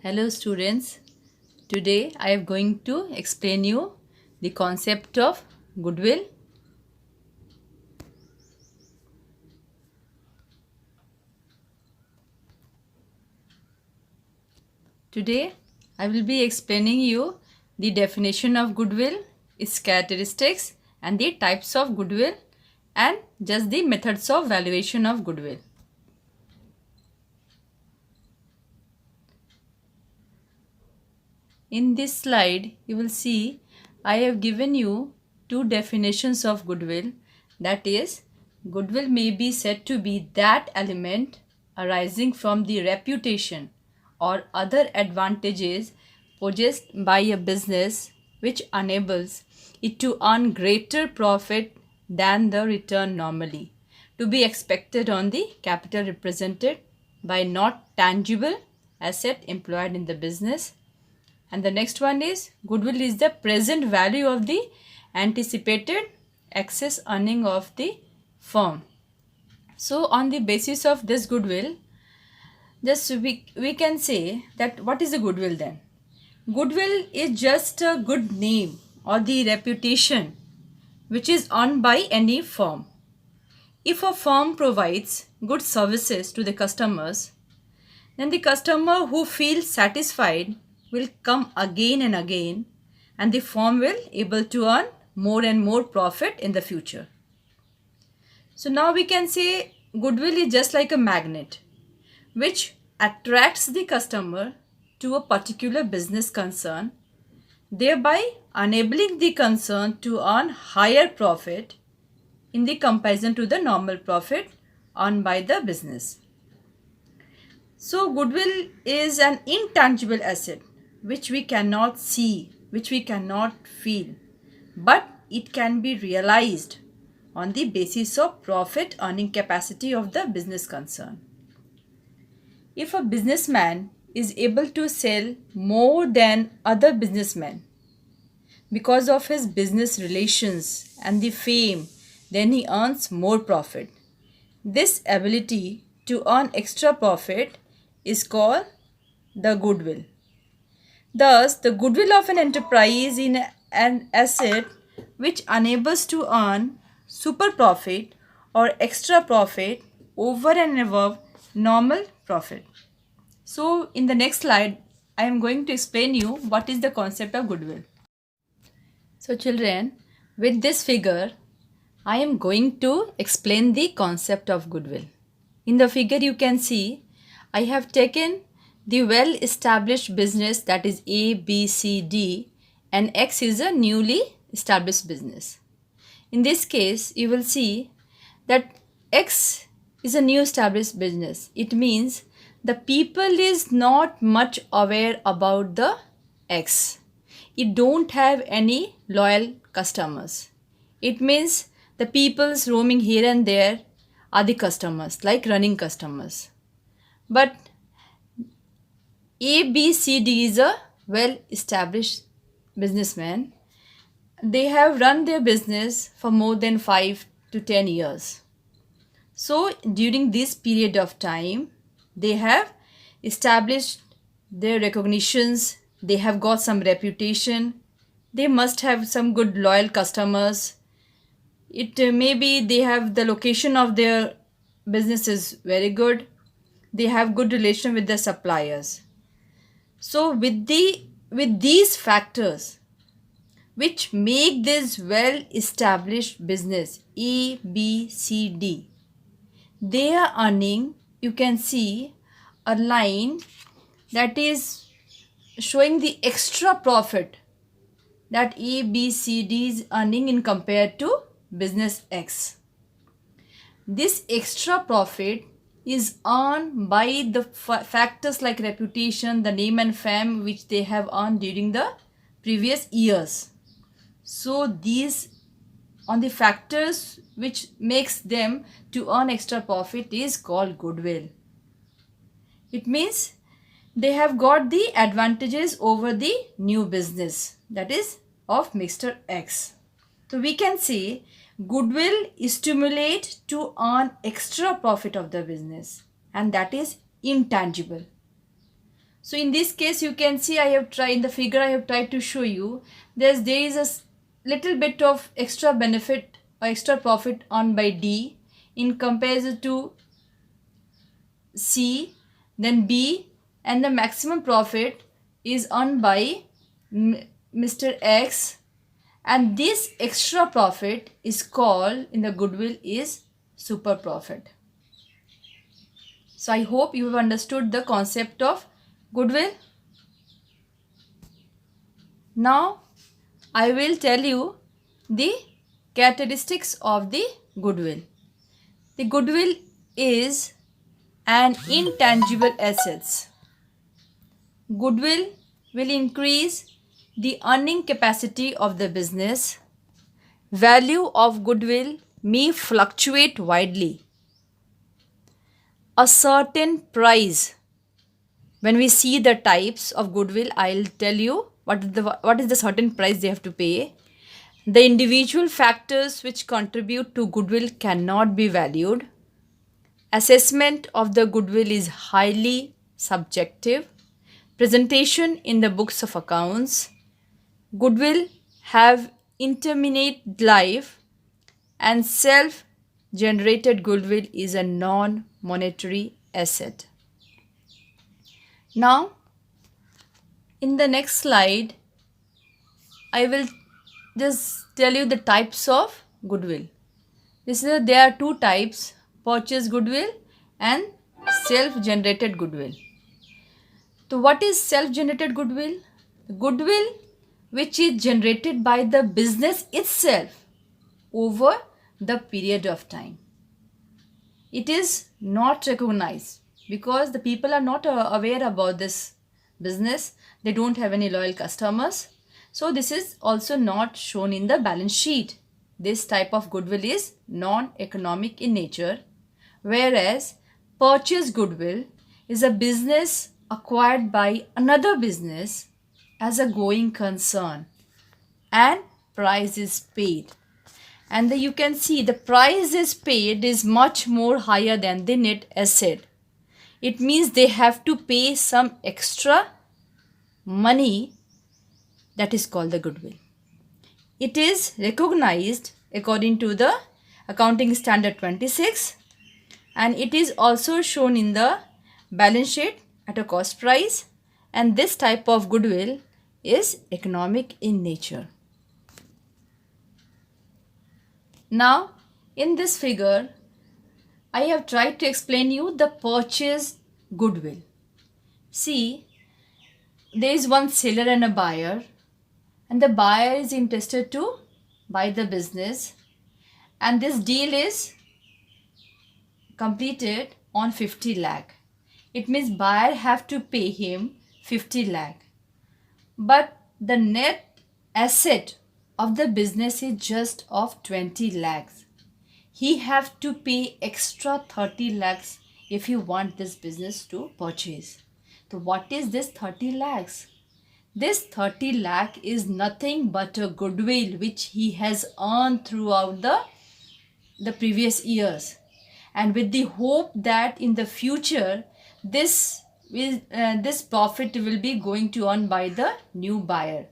Hello students, today I am going to explain you the concept of goodwill. Today I will be explaining you the definition of goodwill, its characteristics and the types of goodwill and just the methods of valuation of goodwill. In this slide, you will see I have given you two definitions of goodwill. That is, goodwill may be said to be that element arising from the reputation or other advantages possessed by a business which enables it to earn greater profit than the return normally to be expected on the capital represented by not tangible asset employed in the business. And the next one is goodwill is the present value of the anticipated excess earning of the firm. So on the basis of this goodwill, just we can say that what is a goodwill then? Goodwill is just a good name or the reputation which is earned by any firm. If a firm provides good services to the customers, then the customer who feels satisfied will come again and again, and the firm will able to earn more and more profit in the future. So now we can say goodwill is just like a magnet which attracts the customer to a particular business concern, thereby enabling the concern to earn higher profit in the comparison to the normal profit earned by the business. So goodwill is an intangible asset which we cannot see, which we cannot feel, but it can be realized on the basis of profit earning capacity of the business concern. If a businessman is able to sell more than other businessmen because of his business relations and the fame, then he earns more profit. This ability to earn extra profit is called the goodwill. Thus, the goodwill of an enterprise is an asset which enables to earn super profit or extra profit over and above normal profit. So, in the next slide, I am going to explain you what is the concept of goodwill. So, children, with this figure, I am going to explain the concept of goodwill. In the figure, you can see I have taken the well-established business, that is A, B, C, D, and X is a newly established business. In this case, you will see that X is a new established business. It means the people is not much aware about the X. It don't have any loyal customers. It means the people's roaming here and there are the customers, like running customers. But A, B, C, D is a well-established businessman. They have run their business for more than 5 to 10 years. So during this period of time, they have established their recognitions, they have got some reputation, they must have some good loyal customers. It maybe they have the location of their business is very good, they have good relation with their suppliers. So with these factors which make this well established business A, B, C, D, they are earning, you can see a line that is showing the extra profit that A, B, C, D is earning in compared to business X. This extra profit is earned by the factors like reputation, the name and fame which they have earned during the previous years. So these on the factors which makes them to earn extra profit is called goodwill. It means they have got the advantages over the new business, that is of Mr. X. So we can say goodwill stimulate to earn extra profit of the business, and that is intangible. So in this case, you can see I have tried, in the figure I have tried to show you, there is little bit of extra benefit or extra profit earned by D in comparison to C, then B, and the maximum profit is earned by Mr. X, and this extra profit is called in the goodwill is super profit. So I hope you have understood the concept of goodwill. Now I will tell you the characteristics of the goodwill. The goodwill is an intangible assets. Goodwill will increase the earning capacity of the business. Value of goodwill may fluctuate widely. A certain price. When we see the types of goodwill, I'll tell you what is the certain price they have to pay. The individual factors which contribute to goodwill cannot be valued. Assessment of the goodwill is highly subjective. Presentation in the books of accounts. Goodwill have indeterminate life, and self-generated goodwill is a non-monetary asset. Now, in the next slide, I will just tell you the types of goodwill. There are two types, purchase goodwill and self-generated goodwill. So what is self-generated goodwill? Goodwill which is generated by the business itself over the period of time. It is not recognized because the people are not aware about this business. They don't have any loyal customers. So this is also not shown in the balance sheet. This type of goodwill is non-economic in nature, whereas purchase goodwill is a business acquired by another business as a going concern and price is paid. And you can see the price is paid is much more higher than the net asset. It means they have to pay some extra money, that is called the goodwill. It is recognized according to the accounting standard 26, and it is also shown in the balance sheet at a cost price, and this type of goodwill is economic in nature. Now in this figure I have tried to explain you the purchase goodwill. See, there is one seller and a buyer, and the buyer is interested to buy the business, and this deal is completed on 50 lakh. It means buyer have to pay him 50 lakh, but the net asset of the business is just of 20 lakhs. He have to pay extra 30 lakhs if you want this business to purchase. So what is this 30 lakhs? This 30 lakh is nothing but a goodwill which he has earned throughout the previous years, and with the hope that in the future this profit will be going to earn by the new buyer,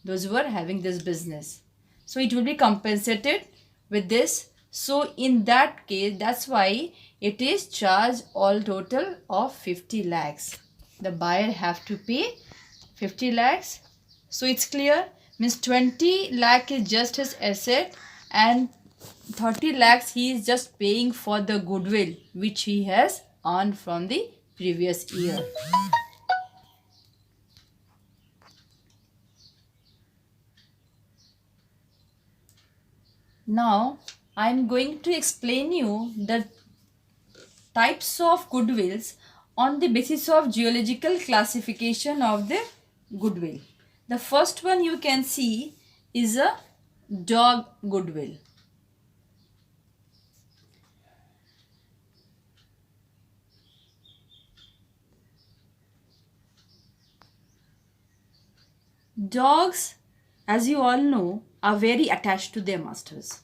those who are having this business. So it will be compensated with this. So in that case, that's why it is charged all total of 50 lakhs. The buyer have to pay 50 lakhs. So it's clear, means 20 lakh is just his asset and 30 lakhs he is just paying for the goodwill which he has earned from the previous year. Now I am going to explain you the types of goodwills on the basis of geological classification of the goodwill. The first one you can see is a dog goodwill. Dogs, as you all know, are very attached to their masters.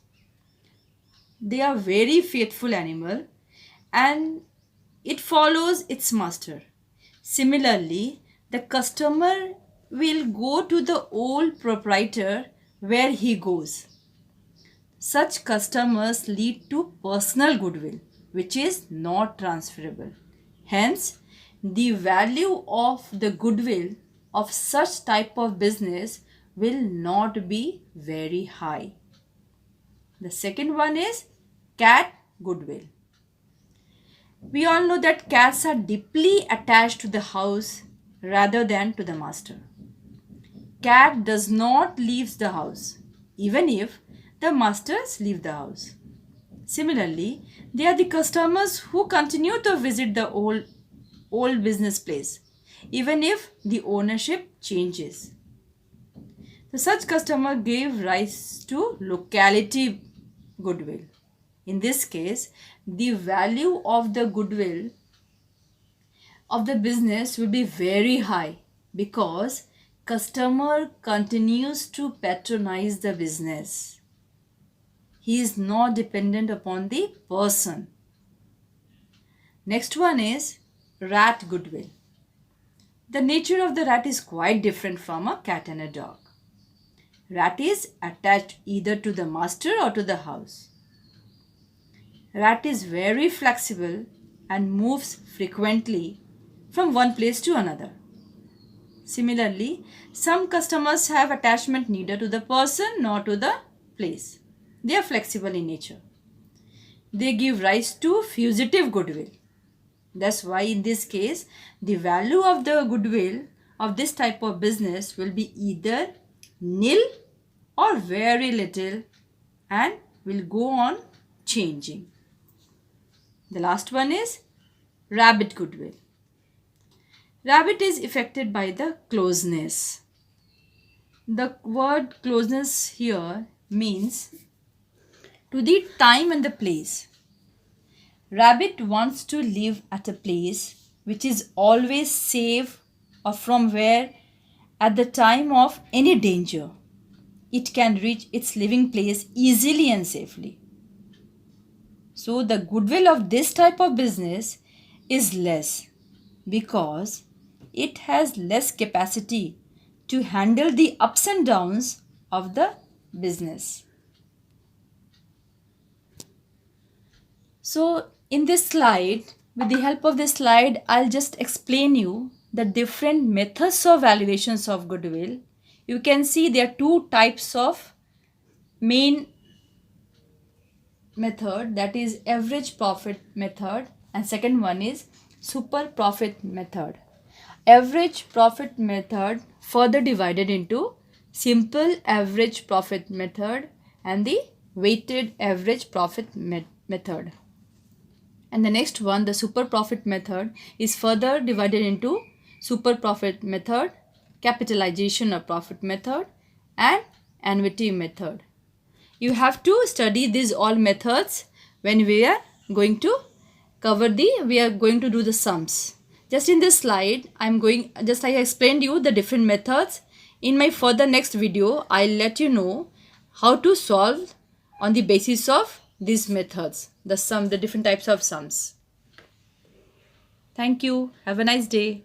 They are very faithful animal and it follows its master. Similarly, the customer will go to the old proprietor where he goes. Such customers lead to personal goodwill, which is not transferable. Hence, the value of the goodwill of such type of business will not be very high. The second one is cat goodwill. We all know that cats are deeply attached to the house rather than to the master. Cat does not leave the house, even if the masters leave the house. Similarly, they are the customers who continue to visit the old business place, even if the ownership changes. So such customer gave rise to locality goodwill. In this case, the value of the goodwill of the business will be very high because customer continues to patronize the business. He is not dependent upon the person. Next one is rat goodwill. The nature of the rat is quite different from a cat and a dog. Rat is attached either to the master or to the house. Rat is very flexible and moves frequently from one place to another. Similarly, some customers have attachment neither to the person nor to the place. They are flexible in nature. They give rise to fugitive goodwill. That's why in this case, the value of the goodwill of this type of business will be either nil or very little and will go on changing. The last one is rabbit goodwill. Rabbit is affected by the closeness. The word closeness here means to the time and the place. Rabbit wants to live at a place which is always safe or from where at the time of any danger it can reach its living place easily and safely. So the goodwill of this type of business is less because it has less capacity to handle the ups and downs of the business. So in this slide, with the help of this slide, I'll just explain you the different methods of valuations of goodwill. You can see there are two types of main method, that is average profit method, and second one is super profit method. Average profit method further divided into simple average profit method and the weighted average profit method. And the next one, the super profit method, is further divided into super profit method, capitalization of profit method, and annuity method. You have to study these all methods when we are going to do the sums. Just in this slide, I explained you the different methods. In my further next video, I'll let you know how to solve on the basis of these methods, the different types of sums. Thank you. Have a nice day.